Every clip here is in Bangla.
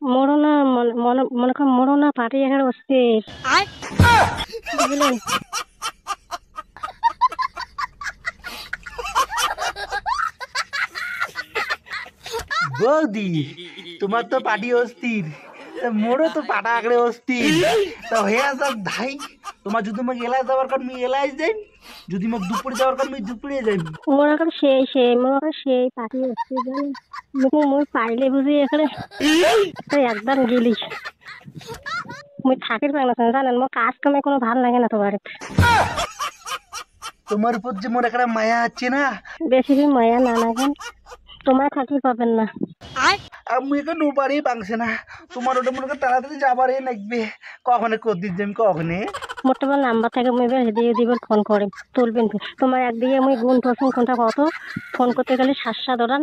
মোড়ো না মনে কর মোড়ো না পাটি এখানে অস্থির বুঝলেন। বৌদি তোমার তো পাটি অস্থির, মোড়ো তো পাটা আঁকড়ে অস্থির। তা হয়ে যাক ধাই, তোমার যদি আমাকে এলাচ যাওয়ার কারণ আমি এলাচ যাই, যদি আমাকে দুপুরে যাওয়ার কারণ আমি দুপুরে যাই। মোড়ো এখন সেই পাটি অস্থির জানি মুই পাইলে বুঝি এখানে একদম গেলি মুই থাকির পাই না জানেন। মোর কাজ কামে কোনো ভাল লাগে না তো বাড়িতে। তোমার উপর যে মোর একটা মায়া আছে না, বেশি দিন মায়া না লাগেন তোমার থাকি পাবেন না। আমি এখন নোপারই পাংছে না, তোমার ওটা মনে কর তাড়াতাড়ি যাবারই লাগবে। কখনে করদিস আমি কখনে মোর তোমার নাম্বার থেকে মুই দিয়ে দিবেন, ফোন করে তুলবেন। তোমার একদিকে মুই গুণ পছন্দ কোনটা কত, ফোন করতে গেলে 7 দৌড়ান।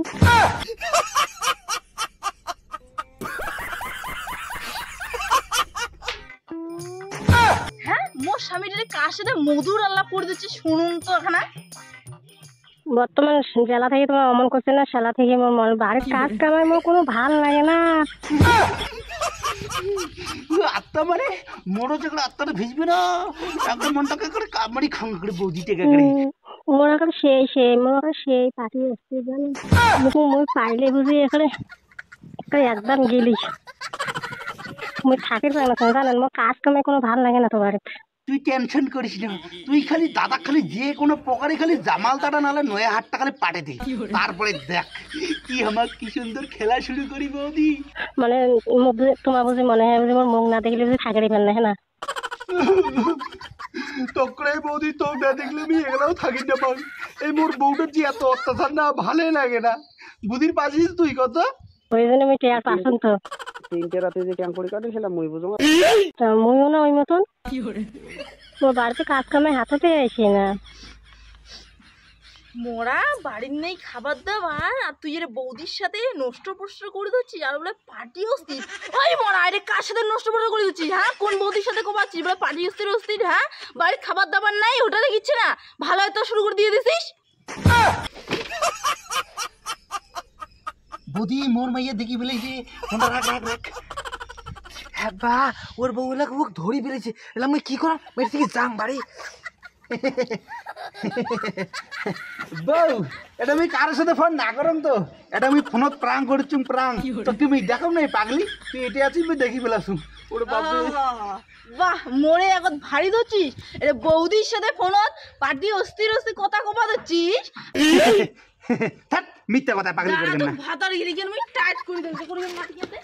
হ্যাঁ মোর স্বামীটারে কার সাথে মধুর আলাপ করে দিচ্ছে শুনুন তো এখানে। বর্তমান জেলা থেকে তোমার অমন করছে না, সেলা থেকে মোর মন বাড়ির কাজ কামাই মোর কোনো ভাল লাগে না। আত্মা মানে মোড়ো যেগুলো আত্মাটা ভিজবে না, একবার মনটাকে করে কামড়ি খাং করে বৌদিতে করে। মোর এখন সেই পাটি অস্থির জানি মুই পাইলে বুঝি এখানে একদম গেলি মুই থাকির পাই না জানেন। মোর কাজ কামে কোনো ভাল লাগে না তো বাড়িতে। তুই টেনশন করিস না, তুই খালি দাদা খালি যে কোনো প্রকারে খালি জামাল দাদা নালে নয়া হাটটা খালি পাঠে দে, তারপরে দেখ কি আমার কি সুন্দর খেলা শুরু করি বৌদি। মানে তোমার বুঝি মনে হয় বুঝি মোর মুখ না দেখলে বুঝি থাকেরই পান না, হ্যাঁ না? তকরে বৌদি তো না দেখলে আমি এগুলাও থাকি না পাই। এই মোর বউটার যে এত অত্যাচার না ভালোই লাগে না, বুঝির পাচ্ছিস তুই কত। ওই জন্য আমি টেয়ার পাচ্ছেন তো 3টে রাতে যে ক্যাম্প করে কাটিয়েছিলাম মুই বুঝো মুইও না ওই মতন তোর বাড়িতে কাজ কামে হাতে আসি না। মোরা বাড়ির নেই খাবার দাবার আর তুই এর বৌদির সাথে নষ্ট প্রষ্ট করে দিচ্ছিস আর বলে পার্টি অস্থির। ওই মোরা আরে কার সাথে নষ্ট প্রষ্ট করে দিচ্ছিস? হ্যাঁ কোন বৌদির সাথে কোপাচ্ছিস বলে পার্টি অস্থির অস্থির? হ্যাঁ বাড়ির খাবার দাবার নাই ওটা দেখিচ্ছে না, ভালো তো শুরু করে দিয়ে দিছিস। বৌদি মোর মাইয়া দেখি ফেলেছে, ফোনটা রাখ রাখ রাখ। হ্যাঁ বা ওর বউ এলাকা ও ধরি ফেলেছে, এলাম কি করা মেরে থেকে যাম বাড়ি। বউ এটা আমি কারোর সাথে ফোন না করম তো, এটা আমি ফোনত প্রাং করছুম প্রাং। তো তুমি দেখো না পাগলি, তুই এটা আছিস আমি দেখি ফেলাছুম ওর বাবু। বাহ মোরে এখন ভারী ধরছিস, এটা বৌদির সাথে ফোনত পার্টি অস্থির অস্থির কথা কবা দিচ্ছিস। মিথ্যা কথা পাগলি করবেন না। ভাতার গিয়ে আমি টাইট করে দেবো করে মাটিতে